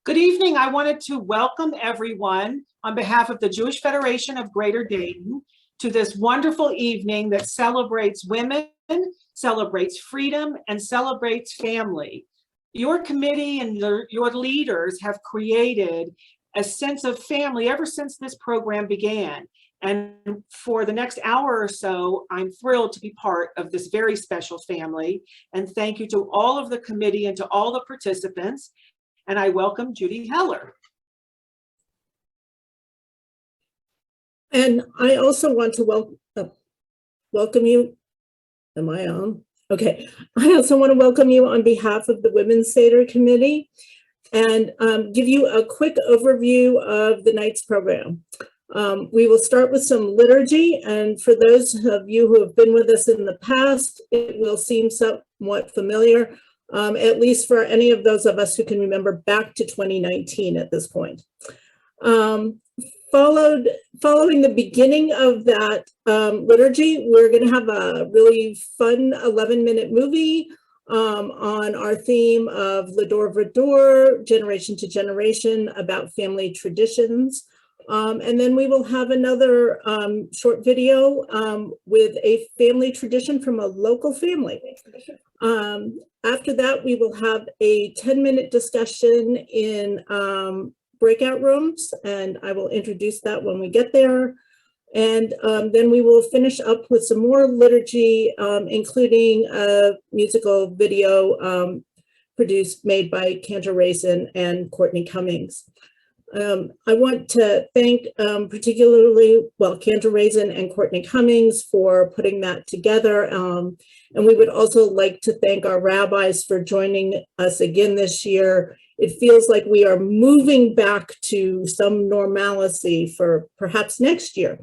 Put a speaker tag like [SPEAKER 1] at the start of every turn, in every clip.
[SPEAKER 1] Good evening. I wanted to welcome everyone on behalf of the Jewish Federation of Greater Dayton to this wonderful evening that celebrates women, celebrates freedom, and celebrates family. Your committee and your leaders have created a sense of family ever since this program began. And for the next hour or so, I'm thrilled to be part of this very special family. And thank you to all of the committee and to all the participants. And I welcome Judy Heller.
[SPEAKER 2] And I also want to welcome you. Am I on? Okay. I also want to welcome you on behalf of the Women's Seder Committee and give you a quick overview of the night's program. We will start with some liturgy, and for those of you who have been with us in the past, it will seem somewhat familiar, at least for any of those of us who can remember back to 2019 at this point. Following the beginning of that liturgy, we're going to have a really fun 11-minute movie on our theme of L'Dor V'Dor, Generation to Generation, about family traditions. And then we will have another short video with a family tradition from a local family. After that, we will have a 10-minute discussion in breakout rooms, and I will introduce that when we get there. And then we will finish up with some more liturgy, including a musical video made by Cantor Raisin and Courtney Cummings. I want to thank particularly, Cantor Raisin and Courtney Cummings for putting that together. And we would also like to thank our rabbis for joining us again this year. It feels like we are moving back to some normalcy for perhaps next year.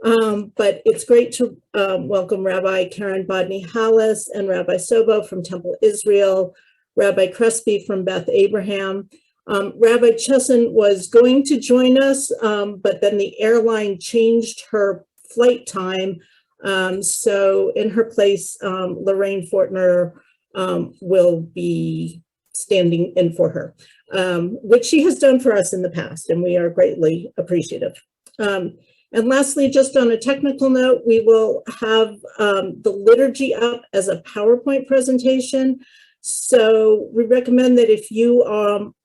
[SPEAKER 2] But it's great to welcome Rabbi Karen Bodney-Hallis and Rabbi Sobo from Temple Israel, Rabbi Crespi from Beth Abraham. Rabbi Chesson was going to join us, but then the airline changed her flight time. So in her place, Lorraine Fortner will be standing in for her, which she has done for us in the past, and we are greatly appreciative. And lastly, just on a technical note, we will have the liturgy up as a PowerPoint presentation. So we recommend that if you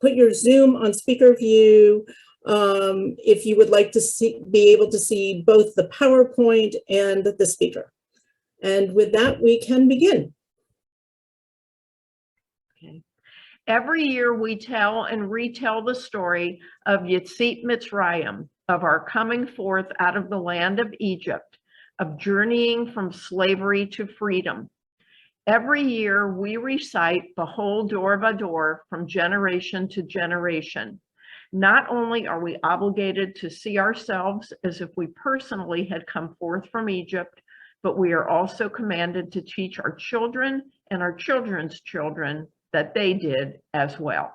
[SPEAKER 2] put your Zoom on speaker view, if you would like to be able to see both the PowerPoint and the speaker. And with that, we can begin.
[SPEAKER 3] Okay. Every year we tell and retell the story of Yitzit Mitzrayim, of our coming forth out of the land of Egypt, of journeying from slavery to freedom. Every year we recite the whole Dor Vador from generation to generation. Not only are we obligated to see ourselves as if we personally had come forth from Egypt, but we are also commanded to teach our children and our children's children that they did as well.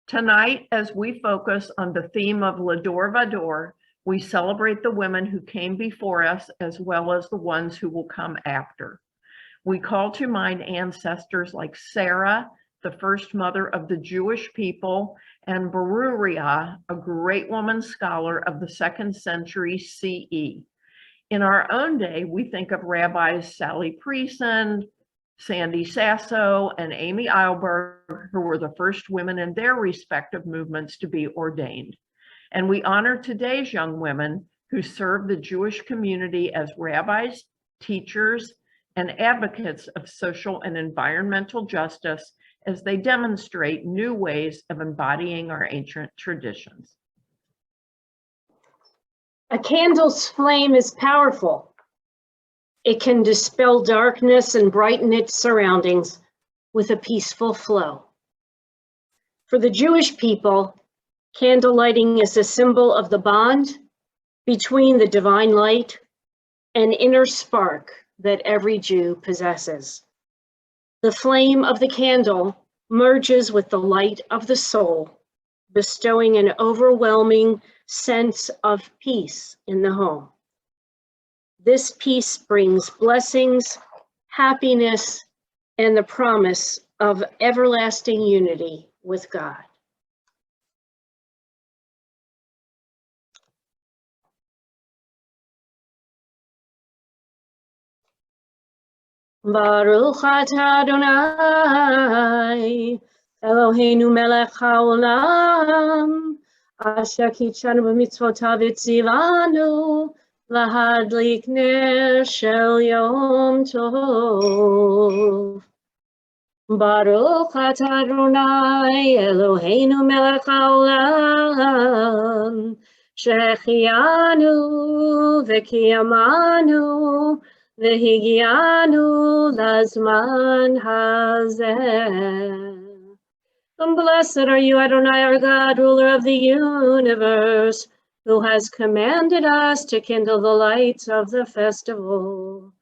[SPEAKER 3] Tonight, as we focus on the theme of Lador Vador, we celebrate the women who came before us as well as the ones who will come after. We call to mind ancestors like Sarah, the first mother of the Jewish people, and Beruriah, a great woman scholar of the 2nd century CE. In our own day, we think of rabbis Sally Priesand, Sandy Sasso, and Amy Eilberg, who were the first women in their respective movements to be ordained. And we honor today's young women who serve the Jewish community as rabbis, teachers, and advocates of social and environmental justice as they demonstrate new ways of embodying our ancient traditions.
[SPEAKER 4] A candle's flame is powerful. It can dispel darkness and brighten its surroundings with a peaceful flow. For the Jewish people, candle lighting is a symbol of the bond between the divine light and inner spark that every Jew possesses. The flame of the candle merges with the light of the soul, bestowing an overwhelming sense of peace in the home. This peace brings blessings, happiness, and the promise of everlasting unity with God. Baruch atah Adonai, Eloheinu melech haolam, asher kitshanu b'mitzvotav v'tzivanu, lahadlik ner shel yom tov. Baruch atah Adonai, Eloheinu melech haolam, shechianu v'kiyamanu, Vehigianu lazman hazeh. And blessed are you, Adonai, our God, ruler of the universe, who has commanded us to kindle the lights of the festival.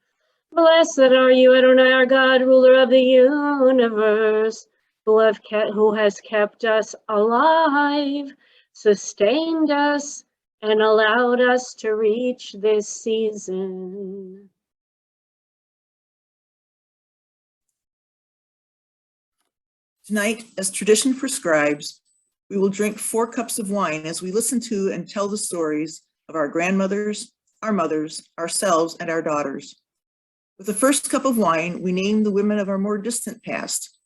[SPEAKER 4] Blessed are you, Adonai, our God, ruler of the universe, who has kept us alive, sustained us, and allowed us to reach this season.
[SPEAKER 5] Tonight, as tradition prescribes, We will drink 4 cups of wine as we listen to and tell the stories of our grandmothers, our mothers, ourselves, and our daughters. With the first cup of wine, we name the women of our more distant past.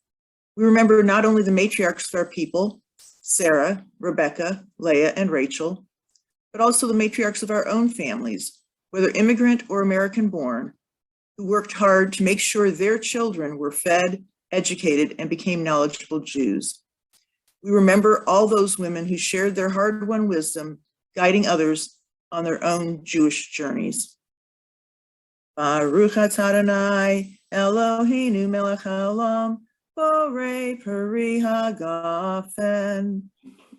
[SPEAKER 5] We remember not only the matriarchs of our people, Sarah, Rebecca, Leah, and Rachel, but also the matriarchs of our own families, whether immigrant or American born, who worked hard to make sure their children were fed, educated, and became knowledgeable Jews. We remember all those women who shared their hard-won wisdom, guiding others on their own Jewish journeys. Baruch atah Adonai Eloheinu melech haolam borei peri hagafen.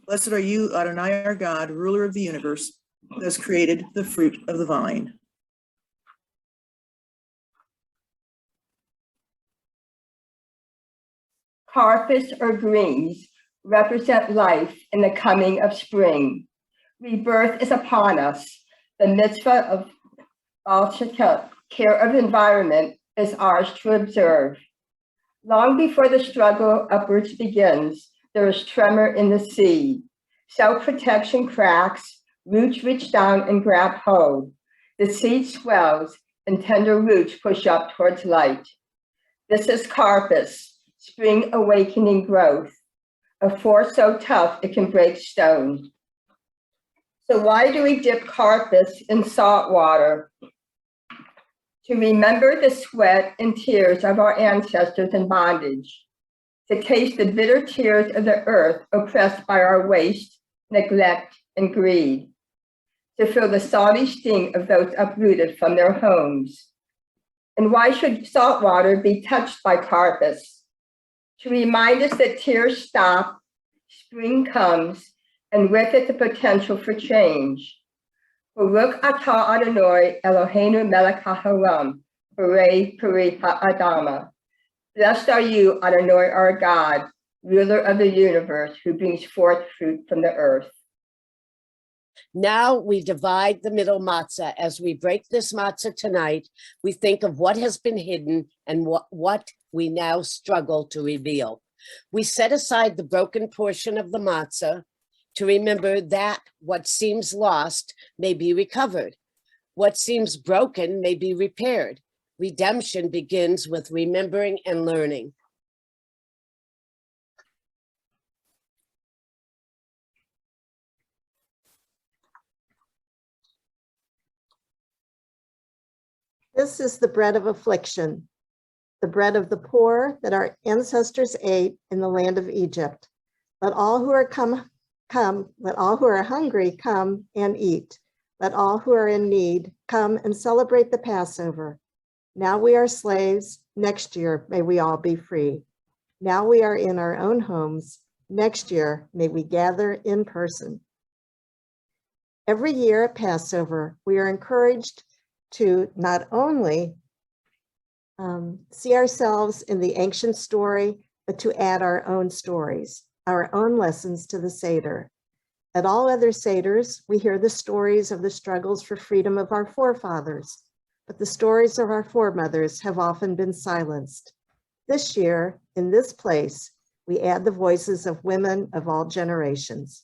[SPEAKER 5] Blessed are you, Adonai, our God, ruler of the universe, who has created the fruit of the vine.
[SPEAKER 6] Carpets or greens represent life in the coming of spring. Rebirth is upon us. The mitzvah of care of the environment is ours to observe. Long before the struggle upwards begins, there is tremor in the sea. Self-protection cracks, roots reach down and grab hold. The seed swells and tender roots push up towards light. This is carpus, spring awakening growth, a force so tough it can break stone. So why do we dip carpus in salt water? To remember the sweat and tears of our ancestors in bondage, to taste the bitter tears of the earth oppressed by our waste, neglect, and greed, to feel the salty sting of those uprooted from their homes. And why should salt water be touched by carpus? To remind us that tears stop, spring comes, and with it the potential for change. Baruch atah Adonai Eloheinu melech haolam borei peri ha'adama. Blessed are you, Adonai, our God, ruler of the universe, who brings forth fruit from the earth.
[SPEAKER 7] Now we divide the middle matzah. As we break this matzah tonight, we think of what has been hidden and what we now struggle to reveal. We set aside the broken portion of the matzah to remember that what seems lost may be recovered. What seems broken may be repaired. Redemption begins with remembering and learning.
[SPEAKER 8] This is the bread of affliction, the bread of the poor that our ancestors ate in the land of Egypt. Let all who are let all who are hungry come and eat. Let all who are in need come and celebrate the Passover. Now we are slaves. Next year, may we all be free. Now we are in our own homes. Next year, may we gather in person. Every year at Passover, we are encouraged to not only see ourselves in the ancient story, but to add our own stories, our own lessons to the Seder. At all other Seders, we hear the stories of the struggles for freedom of our forefathers, but the stories of our foremothers have often been silenced. This year, in this place, we add the voices of women of all generations.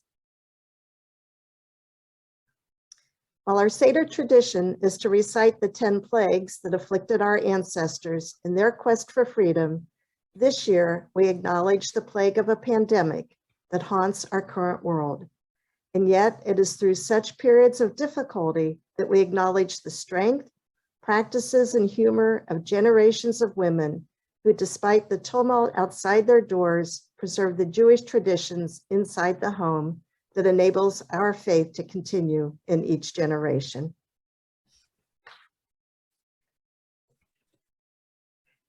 [SPEAKER 8] While our Seder tradition is to recite the 10 plagues that afflicted our ancestors in their quest for freedom, this year we acknowledge the plague of a pandemic that haunts our current world. And yet it is through such periods of difficulty that we acknowledge the strength, practices, and humor of generations of women who, despite the tumult outside their doors, preserve the Jewish traditions inside the home that enables our faith to continue in each generation.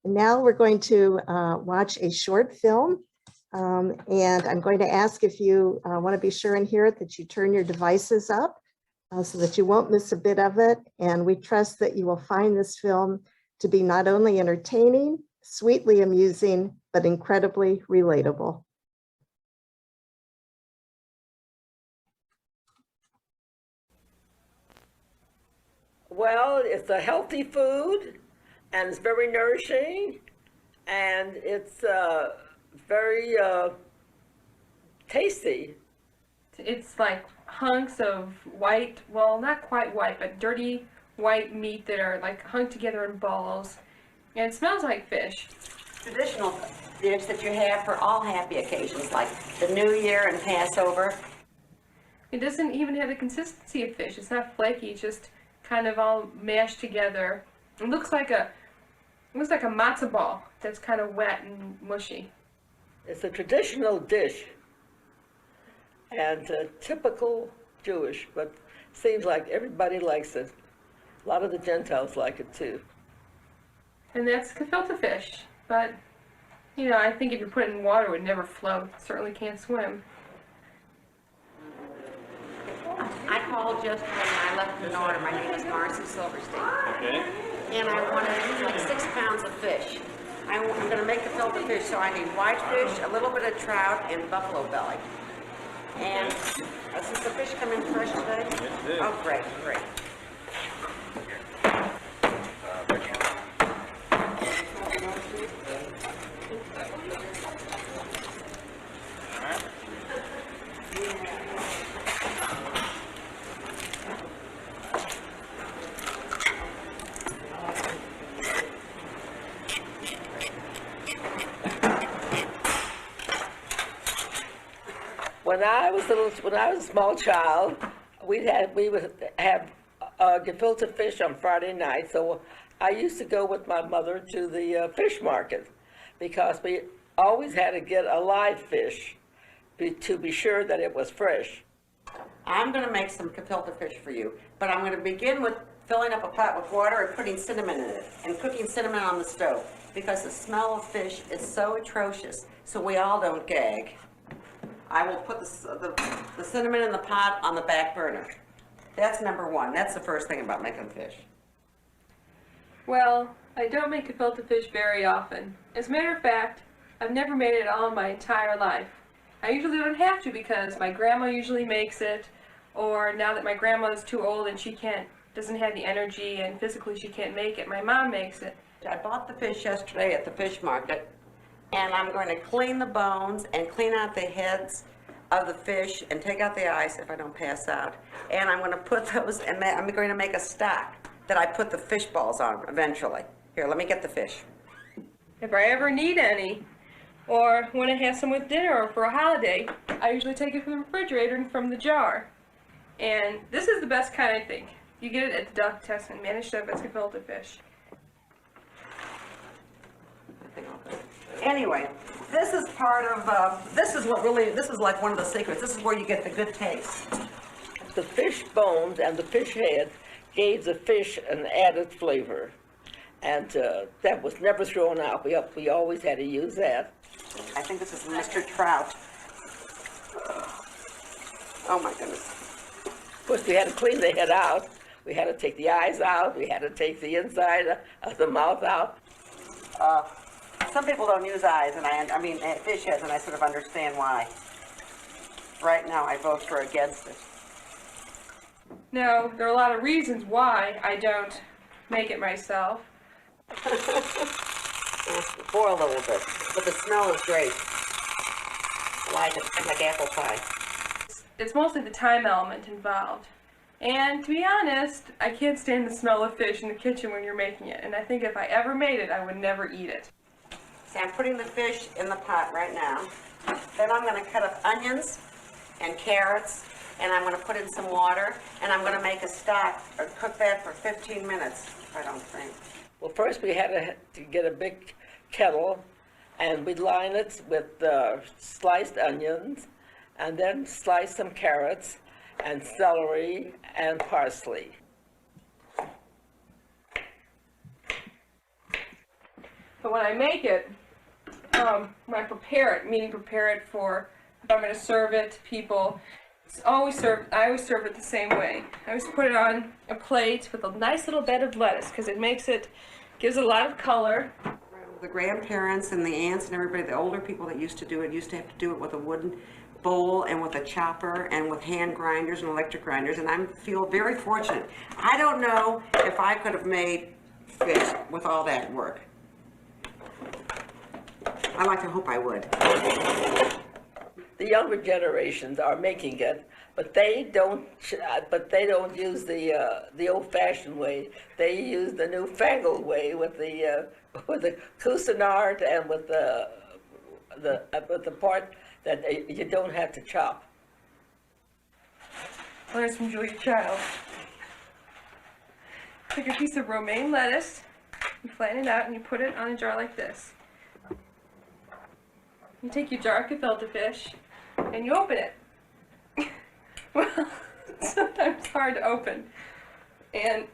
[SPEAKER 8] And now we're going to watch a short film. And I'm going to ask if you want to be sure and hear it, that you turn your devices up so that you won't miss a bit of it. And we trust that you will find this film to be not only entertaining, sweetly amusing, but incredibly relatable.
[SPEAKER 9] Well, it's a healthy food, and it's very nourishing, and it's very tasty.
[SPEAKER 10] It's like hunks of white, well, not quite white, but dirty white meat that are like hung together in balls. And it smells like fish.
[SPEAKER 11] Traditional dish that you have for all happy occasions, like the New Year and Passover.
[SPEAKER 10] It doesn't even have the consistency of fish. It's not flaky. It's just kind of all mashed together. It looks like a matzo ball that's kind of wet and mushy.
[SPEAKER 9] It's a traditional dish and typical Jewish, but seems like everybody likes it. A lot of the Gentiles like it too.
[SPEAKER 10] And that's gefilte fish. But, you know, I think if you put it in water, it would never float. It certainly can't swim.
[SPEAKER 11] I called just when I left an order. My name is Marcy Silverstein.
[SPEAKER 12] Okay.
[SPEAKER 11] And I wanted like 6 pounds of fish. I'm going to make gefilte fish, so I need white fish, a little bit of trout, and buffalo belly. And does the fish come in fresh today?
[SPEAKER 12] Yes, it is.
[SPEAKER 11] Oh, great, great.
[SPEAKER 9] When I was a small child, we would have gefilte fish on Friday night. So I used to go with my mother to the fish market because we always had to get a live fish to be sure that it was fresh.
[SPEAKER 11] I'm going to make some gefilte fish for you, but I'm going to begin with filling up a pot with water and putting cinnamon in it and cooking cinnamon on the stove because the smell of fish is so atrocious, so we all don't gag. I will put the cinnamon in the pot on the back burner. That's number one. That's the first thing about making fish.
[SPEAKER 10] Well, I don't make gefilte fish very often. As a matter of fact, I've never made it all in my entire life. I usually don't have to because my grandma usually makes it, or now that my grandma's too old and she doesn't have the energy and physically she can't make it, my mom makes it.
[SPEAKER 11] I bought the fish yesterday at the fish market, and I'm going to clean the bones and clean out the heads of the fish and take out the eyes if I don't pass out. And I'm going to put those, and I'm going to make a stock that I put the fish balls on eventually. Here, let me get the fish.
[SPEAKER 10] If I ever need any, or want to have some with dinner or for a holiday, I usually take it from the refrigerator and from the jar. And this is the best kind, I think. You get it at the delicatessen, managed to have gefilte fish.
[SPEAKER 11] Anyway, this is part of, this is like one of the secrets. This is where you get the good taste.
[SPEAKER 9] The fish bones and the fish head gave the fish an added flavor. And that was never thrown out. We always had to use that.
[SPEAKER 11] I think this is Mr. Trout. Oh my goodness.
[SPEAKER 9] Of course, we had to clean the head out. We had to take the eyes out. We had to take the inside of the mouth out.
[SPEAKER 11] Some people don't use eyes, and I mean fish heads, and I sort of understand why. Right now, I vote for against it.
[SPEAKER 10] Now, there are a lot of reasons why I don't make it myself.
[SPEAKER 11] Boil a little bit, but the smell is great. I like it, like apple pie.
[SPEAKER 10] It's mostly the time element involved. And to be honest, I can't stand the smell of fish in the kitchen when you're making it. And I think if I ever made it, I would never eat it.
[SPEAKER 11] See, I'm putting the fish in the pot right now. Then I'm going to cut up onions and carrots, and I'm going to put in some water, and I'm going to make a stock or cook that for 15 minutes, I don't think.
[SPEAKER 9] Well, first we had to get a big kettle, and we'd line it with sliced onions, and then slice some carrots, and celery, and parsley.
[SPEAKER 10] But when I make it, when I prepare it, meaning prepare it for, if I'm going to serve it to people, I always serve it the same way. I always put it on a plate with a nice little bed of lettuce because gives it a lot of color.
[SPEAKER 11] The grandparents and the aunts and everybody, the older people that used to do it, used to have to do it with a wooden bowl and with a chopper and with hand grinders and electric grinders, and I feel very fortunate. I don't know if I could have made fish with all that work. I like to hope I would.
[SPEAKER 9] the younger generations are making it, but they don't use the old-fashioned way. They use the newfangled way with the Cuisinart and with the part that you don't have to chop.
[SPEAKER 10] Learn from Julia Child. Take a piece of romaine lettuce, you flatten it out, and you put it on a jar like this. You take your jar of gefilte fish, and you open it. Well, sometimes it's hard to open. And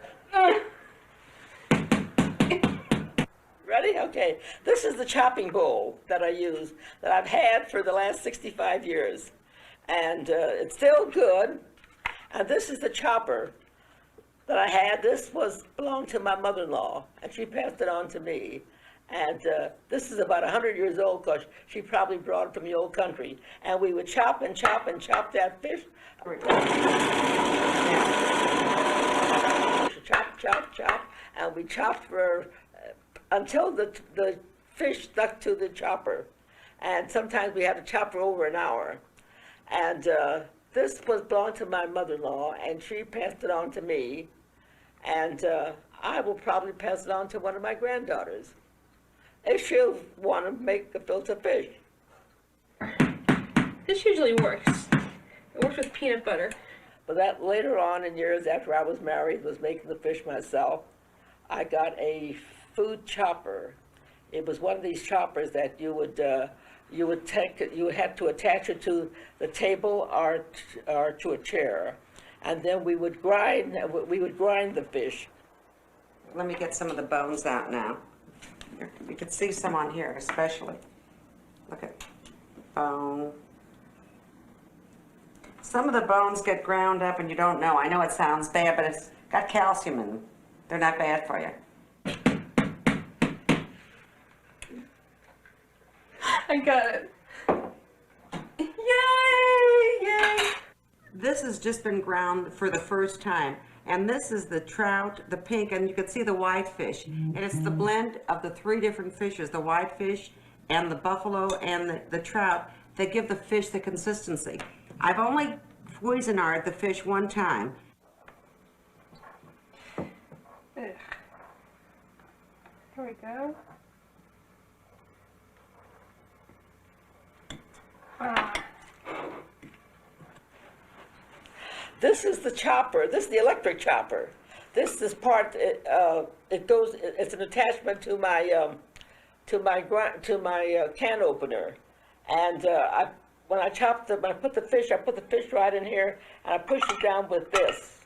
[SPEAKER 9] Ready? Okay. This is the chopping bowl that I use, that I've had for the last 65 years. And it's still good. And this is the chopper that I had. This belonged to my mother-in-law, and she passed it on to me. And this is about 100 years old, because she probably brought it from the old country. And we would chop and chop and chop that fish. Chop, chop, chop, and we chopped for until the fish stuck to the chopper. And sometimes we had to chop for over an hour. And this belonged to my mother-in-law, and she passed it on to me. And I will probably pass it on to one of my granddaughters, if she'll want to make gefilte fish.
[SPEAKER 10] this usually works. It works with peanut butter.
[SPEAKER 9] But that later on in years after I was married, was making the fish myself, I got a food chopper. It was one of these choppers that you would have to attach it to the table or to a chair, and then we would grind the fish.
[SPEAKER 11] Let me get some of the bones out now. You can see some on here especially. Look at bone. Some of the bones get ground up and you don't know. I know it sounds bad, but it's got calcium in them. They're not bad for you.
[SPEAKER 10] I got it. Yay! Yay!
[SPEAKER 11] This has just been ground for the first time. And this is the trout, the pink, and you can see the whitefish. And it's the blend of the three different fishes, the whitefish and the buffalo and the trout, that give the fish the consistency. I've only Cuisinarted the fish one time.
[SPEAKER 10] Ugh. Here we go.
[SPEAKER 9] This is the chopper. This is the electric chopper. This is part. It goes. It's an attachment to my can opener, and when I put the fish right in here, and I push it down with this.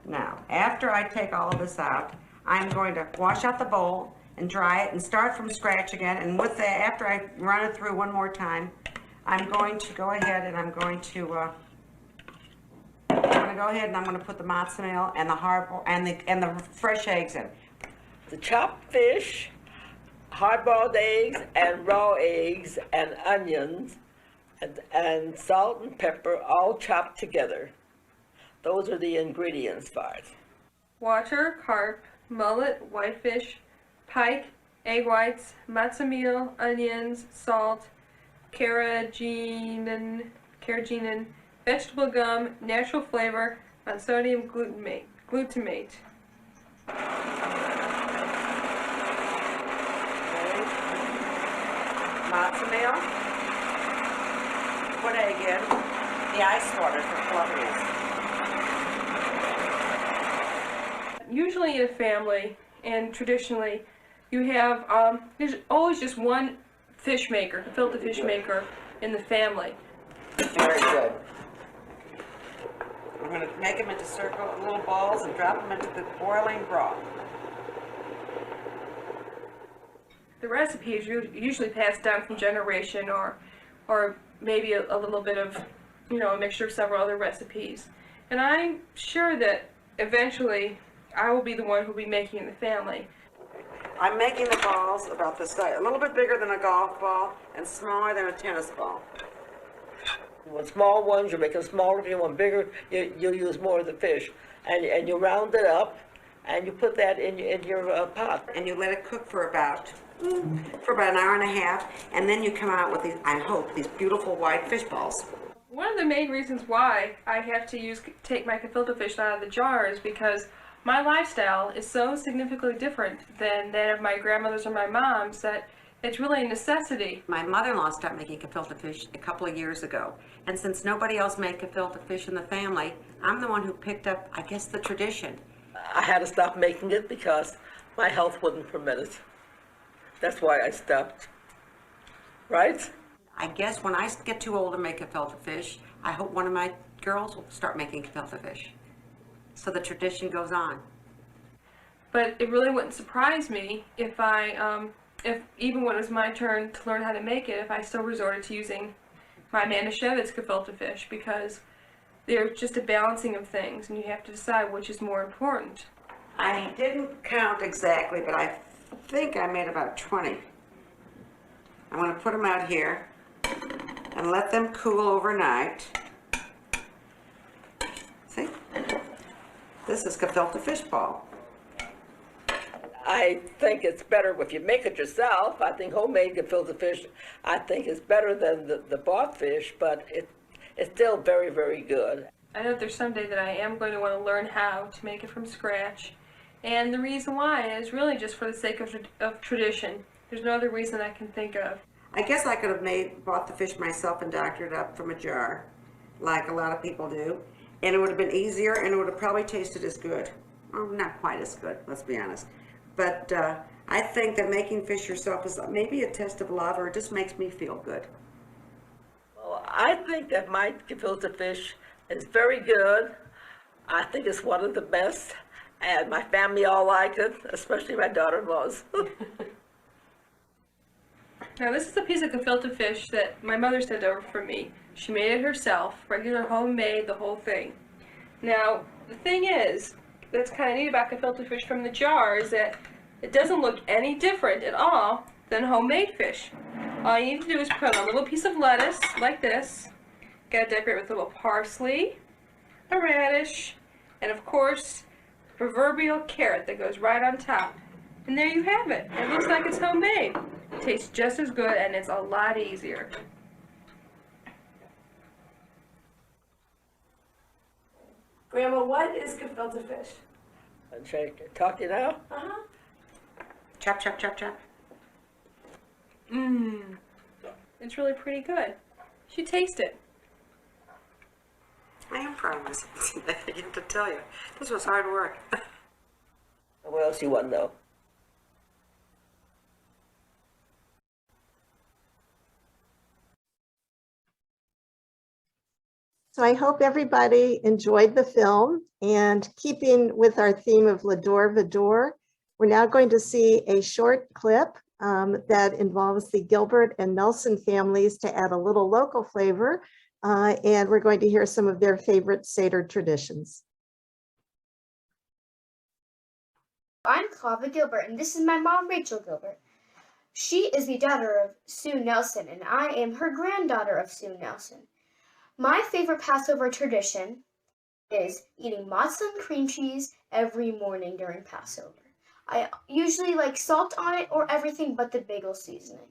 [SPEAKER 11] Now, after I take all of this out, I'm going to wash out the bowl and dry it and start from scratch again. And with that, after I run it through one more time, I'm going to go ahead and I'm going to put the mozzarella and the hard-boiled and the fresh eggs in.
[SPEAKER 9] The chopped fish, hard-boiled eggs, and raw eggs, and onions, and salt and pepper, all chopped together. Those are the ingredients for it.
[SPEAKER 10] Water, carp, mullet, whitefish, pike, egg whites, matzo meal, onions, salt, carrageenan, vegetable gum, natural flavor, and sodium glutamate.
[SPEAKER 11] Matzo meal, put egg in, the ice water for fluffiness.
[SPEAKER 10] Usually in a family, and traditionally, you have, there's always just one fish maker, gefilte fish maker in the family.
[SPEAKER 11] Very good. I'm going to make them into little balls and drop them into the boiling broth.
[SPEAKER 10] The recipe is usually passed down from generation, or maybe a little bit of, a mixture of several other recipes. And I'm sure that eventually I will be the one who will be making in the family.
[SPEAKER 11] I'm making the balls about this size, a little bit bigger than a golf ball and smaller than a tennis ball.
[SPEAKER 9] With small ones, you make them smaller. If you want bigger, you use more of the fish. And you round it up, and you put that in your pot.
[SPEAKER 11] And you let it cook for about an hour and a half, and then you come out with these, I hope, these beautiful white fish balls.
[SPEAKER 10] One of the main reasons why I have to take my gefilte fish out of the jar is because my lifestyle is so significantly different than that of my grandmother's or my mom's that it's really a necessity.
[SPEAKER 11] My mother-in-law started making gefilte fish a couple of years ago, and since nobody else made gefilte fish in the family, I'm the one who picked up, I guess, the tradition.
[SPEAKER 9] I had to stop making it because my health wouldn't permit it. That's why I stopped. Right?
[SPEAKER 11] I guess when I get too old to make gefilte fish, I hope one of my girls will start making gefilte fish. So the tradition goes on.
[SPEAKER 10] But it really wouldn't surprise me if if even when it was my turn to learn how to make it, if I still resorted to using my Manischewitz gefilte fish, because they're just a balancing of things and you have to decide which is more important.
[SPEAKER 11] I didn't count exactly, but I think I made about 20. I'm going to put them out here and let them cool overnight. See? This is gefilte fish ball.
[SPEAKER 9] I think it's better if you make it yourself. I think homemade gefilte fish, I think, is better than the bought fish, but it's still very, very good.
[SPEAKER 10] I know there's someday that I am going to want to learn how to make it from scratch. And the reason why is really just for the sake of tradition. There's no other reason I can think of.
[SPEAKER 11] I guess I could have bought the fish myself and doctored it up from a jar, like a lot of people do. And it would have been easier, and it would have probably tasted as good. Well, not quite as good, let's be honest. But I think that making fish yourself is maybe a test of love, or it just makes me feel good.
[SPEAKER 9] Well, I think that my gefilte fish is very good. I think it's one of the best, and my family all like it, especially my daughter-in-laws.
[SPEAKER 10] Now this is a piece of gefilte fish that my mother sent over for me. She made it herself, regular homemade, the whole thing. Now, the thing is, that's kind of neat about gefilte fish from the jar is that it doesn't look any different at all than homemade fish. All you need to do is put on a little piece of lettuce, like this. Gotta decorate with a little parsley, a radish, and of course, the proverbial carrot that goes right on top. And there you have it. It looks like it's homemade. It tastes just as good, and it's a lot easier.
[SPEAKER 12] Grandma, what is gefilte fish?
[SPEAKER 9] And should I talk to you now?
[SPEAKER 12] Uh-huh.
[SPEAKER 11] Chop, chop, chop, chop.
[SPEAKER 10] Mmm. It's really pretty good. You should taste it.
[SPEAKER 11] I am proud of myself. I have to tell you, this was hard work.
[SPEAKER 9] What else you want to know?
[SPEAKER 8] So I hope everybody enjoyed the film, and keeping with our theme of Lador Vador, we're now going to see a short clip that involves the Gilbert and Nelson families to add a little local flavor, and we're going to hear some of their favorite Seder traditions.
[SPEAKER 13] I'm Clava Gilbert, and this is my mom, Rachel Gilbert. She is the daughter of Sue Nelson, and I am her granddaughter of Sue Nelson. My favorite Passover tradition is eating matzah and cream cheese every morning during Passover. I usually like salt on it or everything but the bagel seasoning.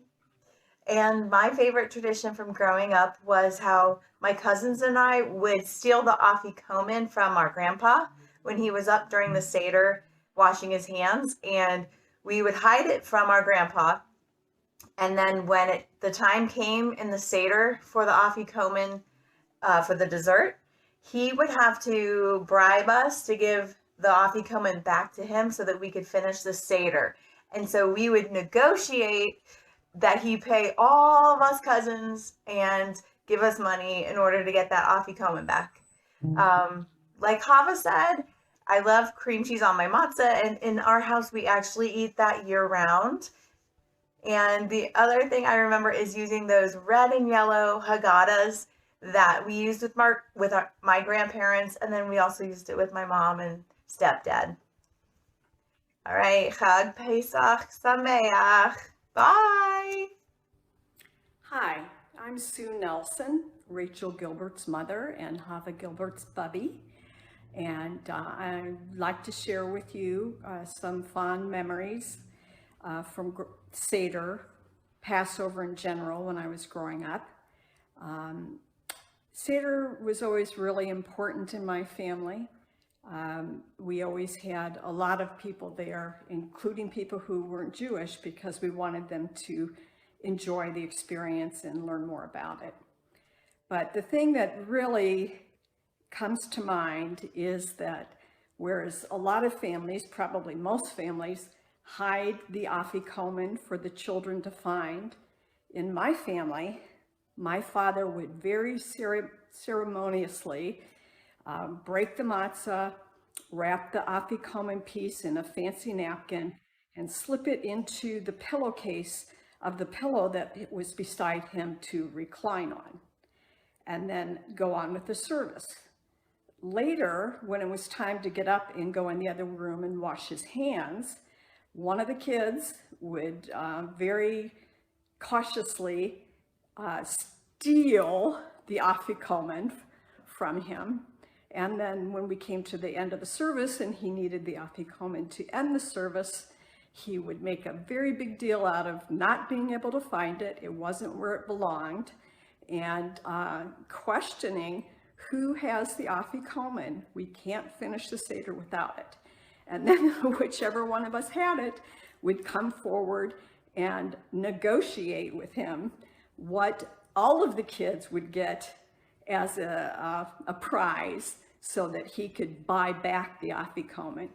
[SPEAKER 14] And my favorite tradition from growing up was how my cousins and I would steal the afikomen from our grandpa when he was up during the Seder washing his hands, and we would hide it from our grandpa. And then when the time came in the Seder for the afikomen for the dessert, he would have to bribe us to give the afikomen back to him so that we could finish the Seder. And so we would negotiate that he pay all of us cousins and give us money in order to get that afikomen back. Like Hava said, I love cream cheese on my matzah, and in our house we actually eat that year round. And the other thing I remember is using those red and yellow Haggadahs that we used with my grandparents, and then we also used it with my mom and stepdad. All right, Chag Pesach Sameach. Bye.
[SPEAKER 15] Hi, I'm Sue Nelson, Rachel Gilbert's mother and Hava Gilbert's bubby. And I'd like to share with you some fond memories from Seder, Passover in general when I was growing up. Seder was always really important in my family. We always had a lot of people there, including people who weren't Jewish, because we wanted them to enjoy the experience and learn more about it. But the thing that really comes to mind is that whereas a lot of families, probably most families, hide the afikomen for the children to find, in my family, my father would very ceremoniously break the matzah, wrap the afikomen piece in a fancy napkin, and slip it into the pillowcase of the pillow that was beside him to recline on, and then go on with the service. Later, when it was time to get up and go in the other room and wash his hands, one of the kids would very cautiously steal the afikomen from him. And then when we came to the end of the service and he needed the afikomen to end the service, he would make a very big deal out of not being able to find it. It wasn't where it belonged. And questioning, who has the afikomen? We can't finish the Seder without it. And then whichever one of us had it would come forward and negotiate with him what all of the kids would get as a prize so that he could buy back the afikomen.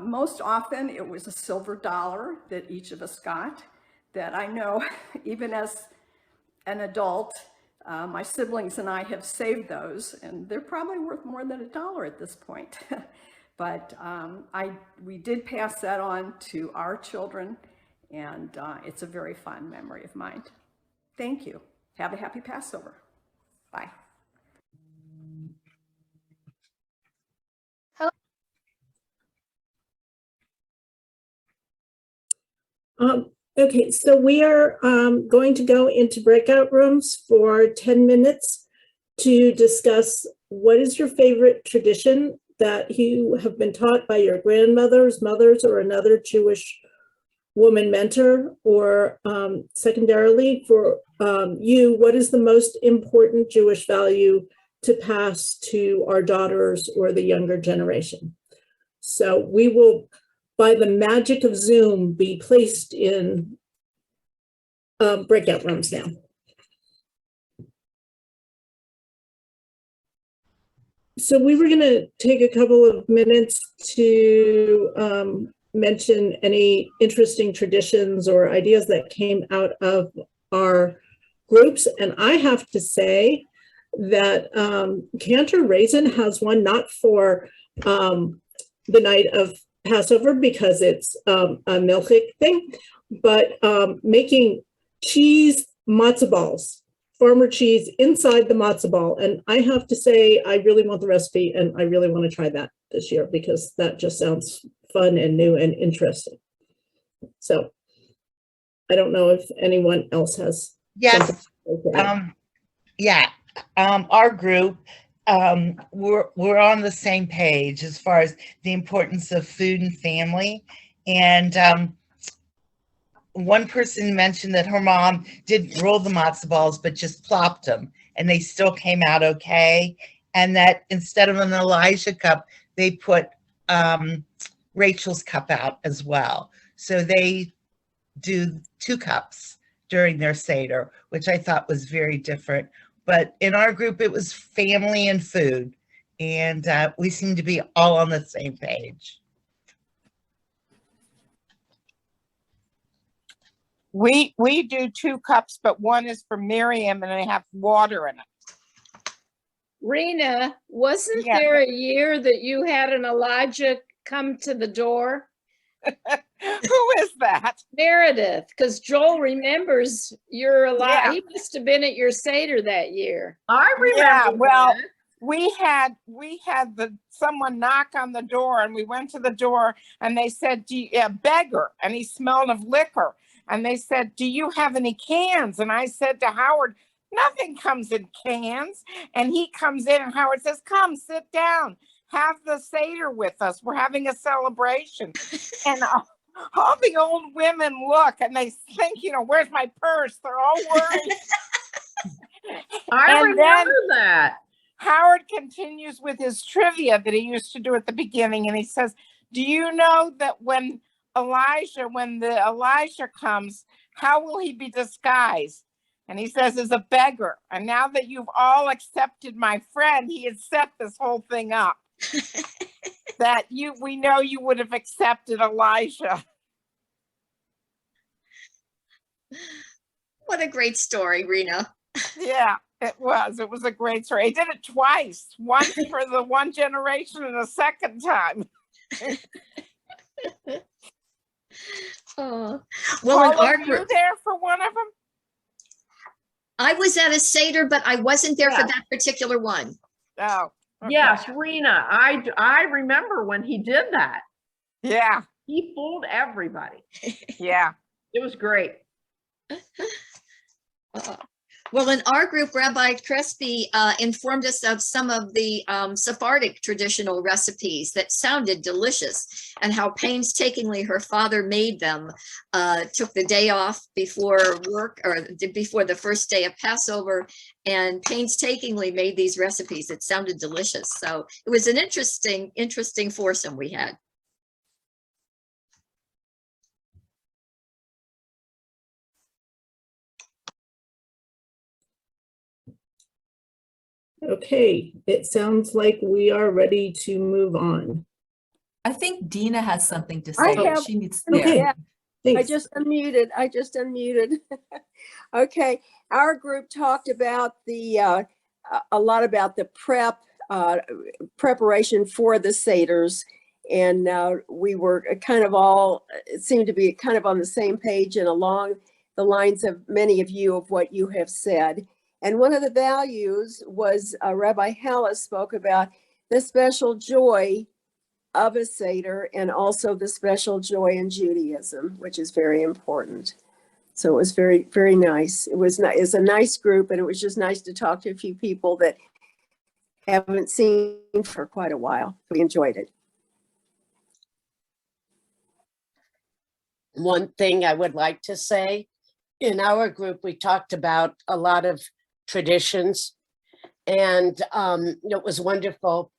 [SPEAKER 15] Most often it was a silver dollar that each of us got, that I know even as an adult, my siblings and I have saved those, and they're probably worth more than $1 at this point. But we did pass that on to our children, and it's a very fond memory of mine. Thank you. Have a happy Passover. Bye.
[SPEAKER 2] Okay, so we are going to go into breakout rooms for 10 minutes to discuss what is your favorite tradition that you have been taught by your grandmothers, mothers, or another Jewish woman mentor, or secondarily for you, what is the most important Jewish value to pass to our daughters or the younger generation? So we will, by the magic of Zoom, be placed in breakout rooms now. So we were going to take a couple of minutes to mention any interesting traditions or ideas that came out of our groups. And I have to say that Cantor Raisin has one, not for the night of Passover because it's a milchik thing, but making cheese matzo balls, farmer cheese inside the matzo ball. And I have to say, I really want the recipe and I really want to try that this year because that just sounds fun and new and interesting. So I don't know if anyone else has.
[SPEAKER 16] Yes. Our group, we're on the same page as far as the importance of food and family. And one person mentioned that her mom didn't roll the matzo balls, but just plopped them, and they still came out okay. And that instead of an Elijah cup, they put Rachel's cup out as well. So they do 2 cups during their Seder, which I thought was very different. But in our group, it was family and food, and we seem to be all on the same page.
[SPEAKER 17] We do 2 cups, but one is for Miriam and I have water in it.
[SPEAKER 18] Rena, wasn't there a year that you had an Elijah come to the door?
[SPEAKER 17] Who is that?
[SPEAKER 18] Meredith, because Joel remembers you're alive. Yeah. He must have been at your Seder that year.
[SPEAKER 3] I remember.
[SPEAKER 17] Yeah, well, we had someone knock on the door, and we went to the door, and they said, beggar, and he smelled of liquor. And they said, do you have any cans? And I said to Howard, nothing comes in cans. And he comes in and Howard says, come, sit down. have the Seder with us. We're having a celebration. And all the old women look and they think, where's my purse? They're all worried.
[SPEAKER 3] I remember that.
[SPEAKER 17] Howard continues with his trivia that he used to do at the beginning. And he says, do you know that when the Elijah comes, how will he be disguised? And he says, as a beggar. And now that you've all accepted my friend, he had set this whole thing up. That we know you would have accepted Elijah.
[SPEAKER 19] What a great story, Rena.
[SPEAKER 17] Yeah, it was. It was a great story. He did it twice. Once for the one generation and a second time.
[SPEAKER 19] Oh,
[SPEAKER 17] well, were you there for one of them?
[SPEAKER 19] I was at a Seder, but I wasn't there for that particular one.
[SPEAKER 17] Oh, okay.
[SPEAKER 3] Yes, Rena. I remember when he did that.
[SPEAKER 17] Yeah.
[SPEAKER 3] He fooled everybody.
[SPEAKER 17] Yeah.
[SPEAKER 3] It was great.
[SPEAKER 19] Well, in our group, Rabbi Crespi informed us of some of the Sephardic traditional recipes that sounded delicious and how painstakingly her father made them, took the day off before work or before the first day of Passover and painstakingly made these recipes. It sounded delicious. So it was an interesting foursome we had.
[SPEAKER 2] Okay, it sounds like we are ready to move on.
[SPEAKER 20] I think Dina has something to say. She needs to.
[SPEAKER 2] Okay.
[SPEAKER 21] Yeah, I
[SPEAKER 2] Thanks.
[SPEAKER 21] just unmuted. Okay, our group talked about a lot about the preparation for the Seders, and we were kind of all, it seemed to be kind of on the same page and along the lines of many of you of what you have said. And one of the values was Rabbi Hallis spoke about the special joy of a Seder and also the special joy in Judaism, which is very important. So it was very, very nice. It's a nice group, and it was just nice to talk to a few people that haven't seen for quite a while. We enjoyed it.
[SPEAKER 7] One thing I would like to say, in our group, we talked about a lot of traditions, and it was wonderful.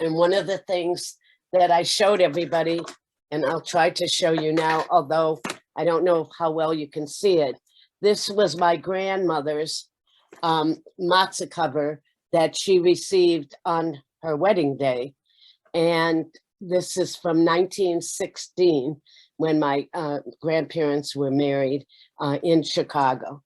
[SPEAKER 7] And one of the things that I showed everybody, and I'll try to show you now, although I don't know how well you can see it. This was my grandmother's matzah cover that she received on her wedding day. And this is from 1916 when my grandparents were married in Chicago.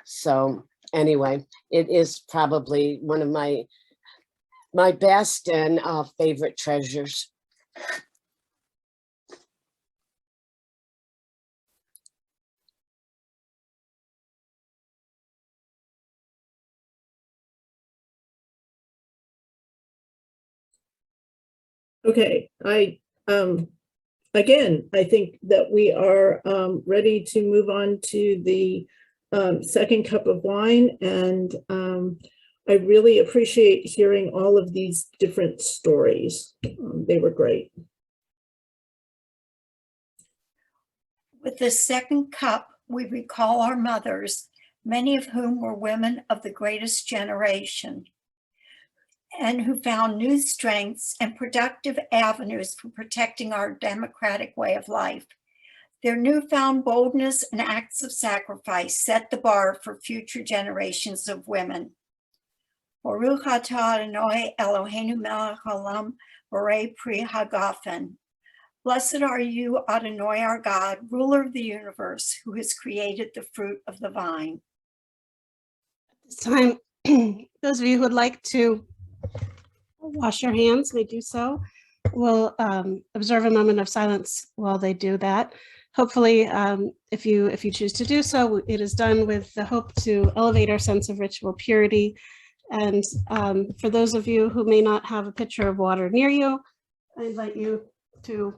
[SPEAKER 7] So anyway, it is probably one of my best and favorite treasures.
[SPEAKER 2] Okay, again, I think that we are ready to move on to the second cup of wine, and I really appreciate hearing all of these different stories. They were great.
[SPEAKER 22] With the second cup, we recall our mothers, many of whom were women of the greatest generation, and who found new strengths and productive avenues for protecting our democratic way of life. Their newfound boldness and acts of sacrifice set the bar for future generations of women. Baruch atah Adonai Eloheinu melech haolam borei pri hagafen. Blessed are you, Adonai, our God, ruler of the universe, who has created the fruit of the vine.
[SPEAKER 23] This time, those of you who would like to wash your hands may do so. We'll observe a moment of silence while they do that. Hopefully, if you choose to do so, it is done with the hope to elevate our sense of ritual purity. And for those of you who may not have a pitcher of water near you, I invite you to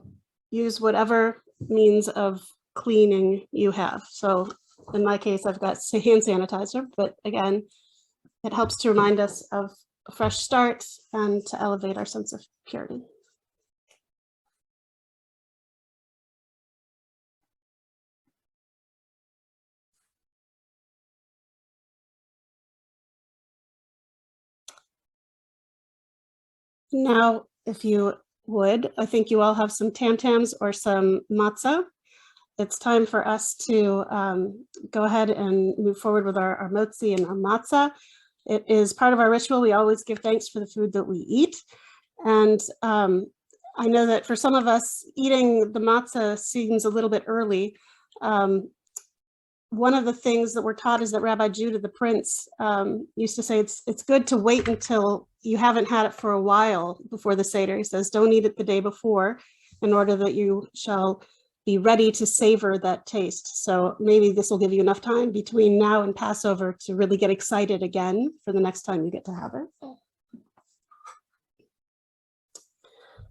[SPEAKER 23] use whatever means of cleaning you have. So in my case, I've got hand sanitizer, but again, it helps to remind us of a fresh start and to elevate our sense of purity. Now, if you would, I think you all have some tam-tams or some matzah. It's time for us to go ahead and move forward with our motzi and our matzah. It is part of our ritual. We always give thanks for the food that we eat. And I know that for some of us, eating the matzah seems a little bit early. One of the things that we're taught is that Rabbi Judah, the prince, used to say it's good to wait until you haven't had it for a while before the Seder. He says, don't eat it the day before in order that you shall be ready to savor that taste. So maybe this will give you enough time between now and Passover to really get excited again for the next time you get to have it.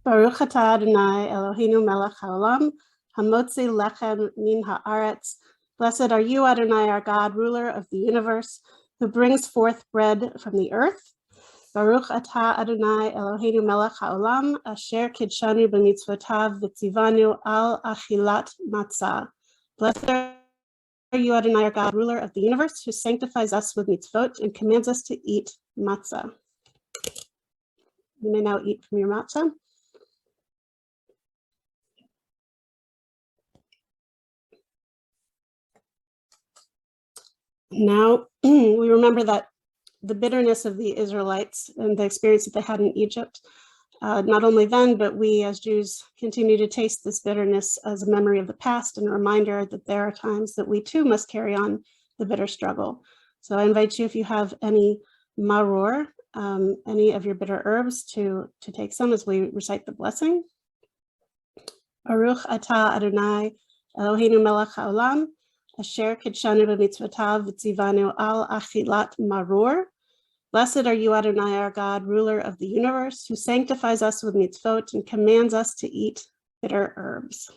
[SPEAKER 23] Baruch atah Adonai Eloheinu melech haolam, hamotzi lechem min haaretz. Blessed are you, Adonai, our God, ruler of the universe, who brings forth bread from the earth. Baruch atah Adonai Eloheinu melech haolam, asher kidshanu b'mitzvotav v'tzivanu al achilat matzah. Blessed are you, Adonai, our God, ruler of the universe, who sanctifies us with mitzvot and commands us to eat matzah. You may now eat from your matzah. Now, we remember that the bitterness of the Israelites and the experience that they had in Egypt, not only then, but we as Jews continue to taste this bitterness as a memory of the past and a reminder that there are times that we too must carry on the bitter struggle. So I invite you, if you have any maror, any of your bitter herbs, to take some as we recite the blessing. Baruch atah Adonai Eloheinu melech haolam, asher kidshanu b'mitzvotav v'tzivanu al achilat maror. Blessed are you, Adonai, our God, ruler of the universe, who sanctifies us with mitzvot and commands us to eat bitter herbs.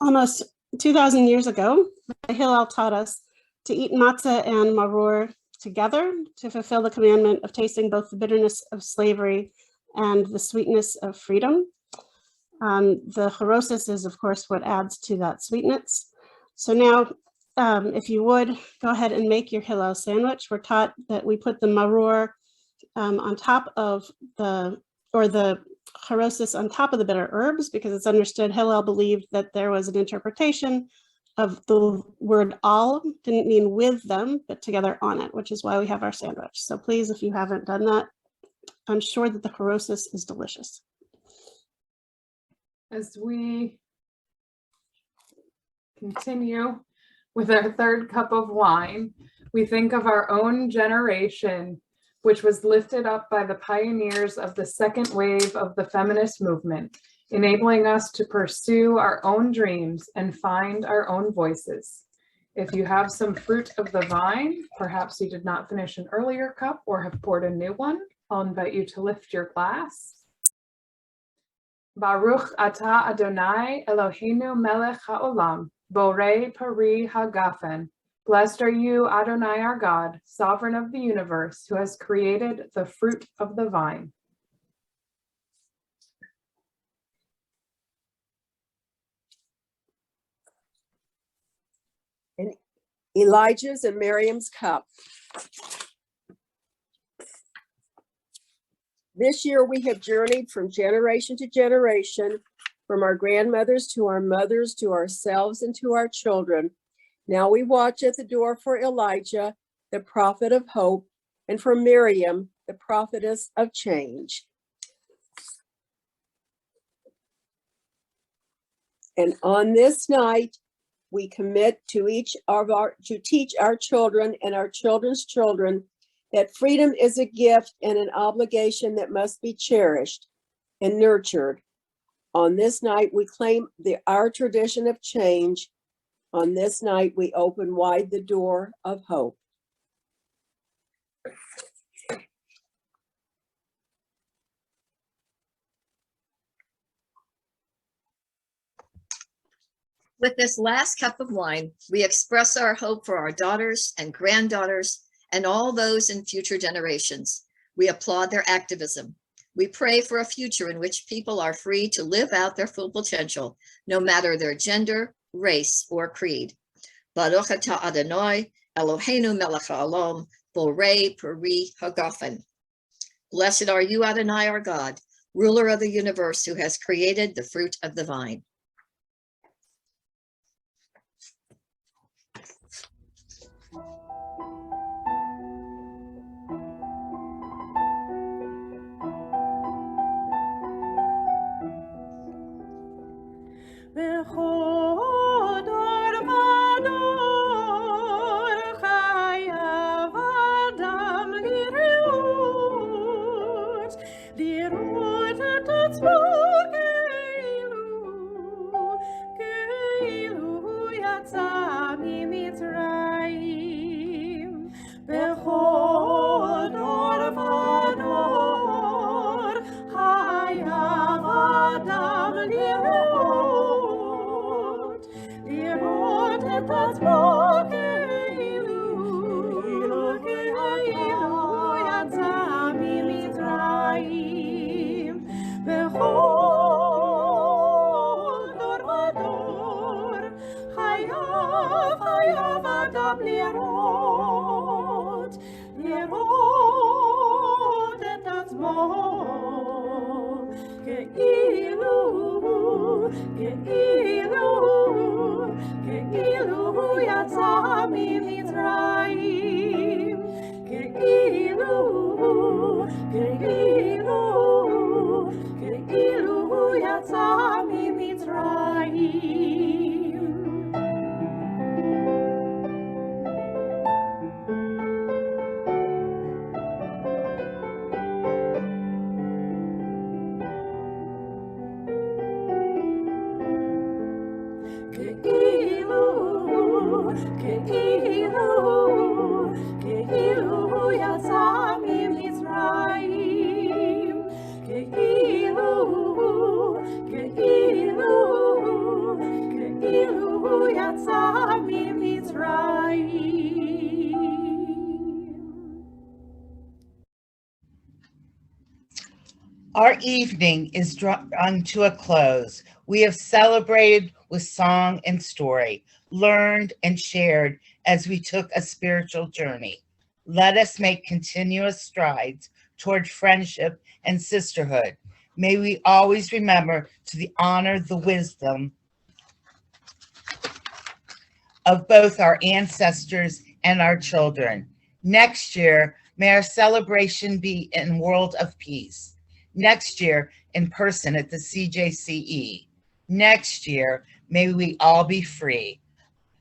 [SPEAKER 23] Almost 2,000 years ago, Hillel taught us to eat matzah and maror together to fulfill the commandment of tasting both the bitterness of slavery and the sweetness of freedom. The chorosis is, of course, what adds to that sweetness. So now, if you would, go ahead and make your Hillel sandwich. We're taught that we put the maror on top of the chorosis on top of the bitter herbs, because it's understood Hillel believed that there was an interpretation of the word al, didn't mean with them, but together on it, which is why we have our sandwich. So please, if you haven't done that, I'm sure that the chorosis is delicious.
[SPEAKER 1] As we continue with our third cup of wine, we think of our own generation, which was lifted up by the pioneers of the second wave of the feminist movement, enabling us to pursue our own dreams and find our own voices. If you have some fruit of the vine, perhaps you did not finish an earlier cup or have poured a new one, I'll invite you to lift your glass. Baruch atah Adonai Eloheinu melech haolam, borei pari hagafen. Blessed are you, Adonai our God, sovereign of the universe, who has created the fruit of the vine.
[SPEAKER 21] And Elijah's and Miriam's cup. This year we have journeyed from generation to generation, from our grandmothers to our mothers, to ourselves and to our children. Now we watch at the door for Elijah, the prophet of hope, and for Miriam, the prophetess of change. And on this night, we commit to teach our children and our children's children that freedom is a gift and an obligation that must be cherished and nurtured. On this night, we claim our tradition of change. On this night, we open wide the door of hope.
[SPEAKER 19] With this last cup of wine, we express our hope for our daughters and granddaughters and all those in future generations. We applaud their activism. We pray for a future in which people are free to live out their full potential, no matter their gender, race, or creed. Baruch atah Adonai, Eloheinu melech haolam, borei peri hagafen. Blessed are you, Adonai, our God, ruler of the universe, who has created the fruit of the vine.
[SPEAKER 16] Our evening is drawn to a close. We have celebrated with song and story, learned and shared as we took a spiritual journey. Let us make continuous strides toward friendship and sisterhood. May we always remember to honor the wisdom of both our ancestors and our children. Next year, may our celebration be in world of peace. Next year, in person at the CJCE. Next year, may we all be free.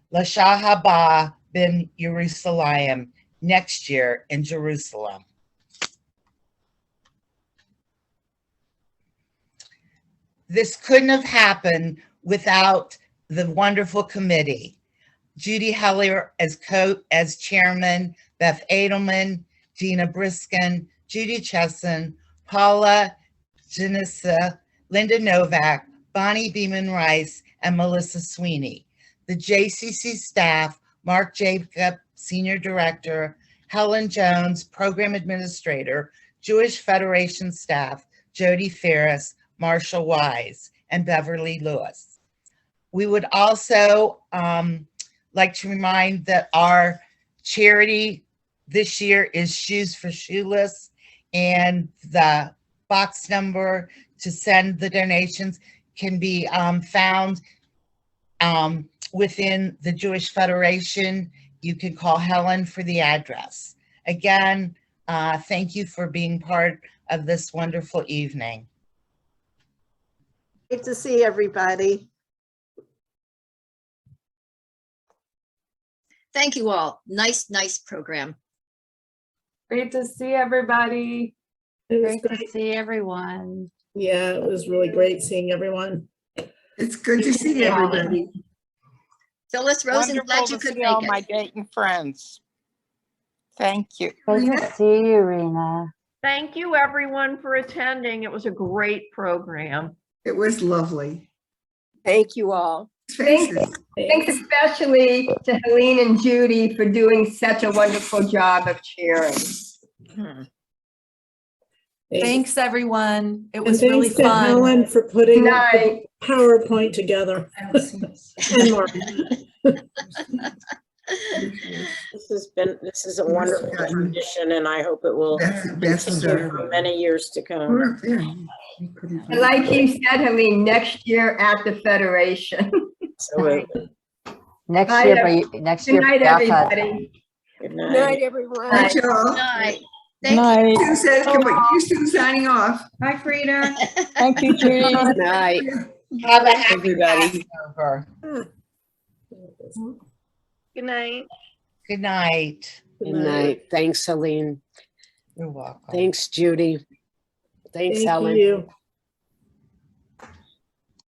[SPEAKER 16] L'shah haba ben Yerushalayim. Next year in Jerusalem. This couldn't have happened without the wonderful committee. Judy Heller as chairman, Beth Edelman, Gina Briskin, Judy Chesson, Paula Janissa, Linda Novak, Bonnie Beeman Rice, and Melissa Sweeney. The JCC staff, Mark Jacob, Senior Director, Helen Jones, Program Administrator, Jewish Federation staff, Jody Ferris, Marshall Wise, and Beverly Lewis. We would also like to remind that our charity this year is Shoes for Shoeless, and the box number to send the donations can be found within the Jewish Federation. You can call Helen for the address. Again, thank you for being part of this wonderful evening.
[SPEAKER 8] Great to see everybody.
[SPEAKER 19] Thank you all. Nice program.
[SPEAKER 1] Great to see everybody.
[SPEAKER 2] Great
[SPEAKER 4] to see everyone.
[SPEAKER 2] Yeah, it was really great seeing everyone.
[SPEAKER 5] It's good to see everybody.
[SPEAKER 19] Phyllis Rosen, glad you could make
[SPEAKER 17] all
[SPEAKER 19] it.
[SPEAKER 17] my Dayton friends. Thank you.
[SPEAKER 4] Good to see you, Rena.
[SPEAKER 3] Thank you, everyone, for attending. It was a great program.
[SPEAKER 5] It was lovely.
[SPEAKER 21] Thank you all.
[SPEAKER 6] Thanks especially to Helene and Judy for doing such a wonderful job of chairing.
[SPEAKER 20] Thanks, everyone. It
[SPEAKER 2] And
[SPEAKER 20] was really
[SPEAKER 2] thanks to
[SPEAKER 20] fun.
[SPEAKER 2] Helen for putting
[SPEAKER 6] Good
[SPEAKER 2] the
[SPEAKER 6] night.
[SPEAKER 2] PowerPoint together. And Mark.
[SPEAKER 10] This is a wonderful tradition, and I hope it will continue for many years to come.
[SPEAKER 6] And like you said, Helene, next year at the Federation.
[SPEAKER 10] Absolutely.
[SPEAKER 4] Next
[SPEAKER 6] Bye,
[SPEAKER 4] year,
[SPEAKER 6] Good night, everybody.
[SPEAKER 10] Good
[SPEAKER 5] Night,
[SPEAKER 10] night.
[SPEAKER 5] everyone.
[SPEAKER 6] Night,
[SPEAKER 5] y'all.
[SPEAKER 19] Night.
[SPEAKER 5] Thank
[SPEAKER 19] you.
[SPEAKER 5] Sue says, Sue signing off.
[SPEAKER 11] Hi, Frida.
[SPEAKER 5] Thank you, Judy.
[SPEAKER 7] Good night.
[SPEAKER 16] Have a happy
[SPEAKER 7] Everybody.
[SPEAKER 16] Passover.
[SPEAKER 11] Good night.
[SPEAKER 16] Good night.
[SPEAKER 7] Good night. Thanks, Helene.
[SPEAKER 16] You're welcome.
[SPEAKER 7] Thanks, Judy. Thanks,
[SPEAKER 2] Thank
[SPEAKER 7] Helen.
[SPEAKER 2] you.